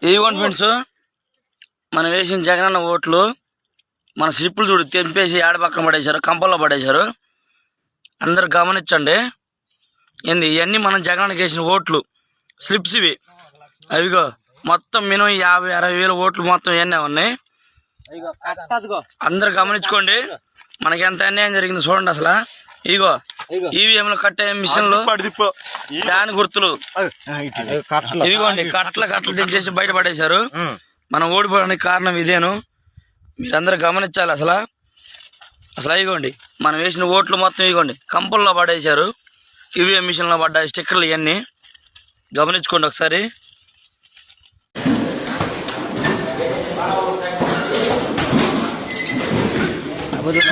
ఇదిగోండి ఫ్రెండ్స్, మనం వేసిన జగనన్న ఓట్లు మన స్లిప్పులు చూడు తెంపేసి ఏడ పక్కన పడేశారు, కంపల్లో పడేశారు. అందరు గమనించండి. ఏంది ఇవన్నీ మనం జగనన్నకి వేసిన ఓట్లు స్లిప్స్ ఇవి. అవిగో మొత్తం మినిమం 50-60 వేల ఓట్లు మొత్తం ఇవన్నీ ఉన్నాయి. అందరు గమనించుకోండి, మనకి ఎంత అన్యాయం జరిగింది చూడండి. అసలు ఇగో ఈవీఎంలు కట్టే మిషన్లు ఫ్యాన్ గుర్తులు ఇదిగోండి, కట్టలు తెంచేసి బయటపడేశారు. మనం ఓడిపోవడానికి కారణం ఇదేను. మీరందరూ గమనించాలి. అసలు ఇగోండి మనం వేసిన ఓట్లు మొత్తం ఇగోండి కంపల్లో పడేశారు. ఈవీఎం మిషన్లో పడ్డ స్టిక్కర్లు ఇవన్నీ గమనించుకోండి ఒకసారి. అబద్ధం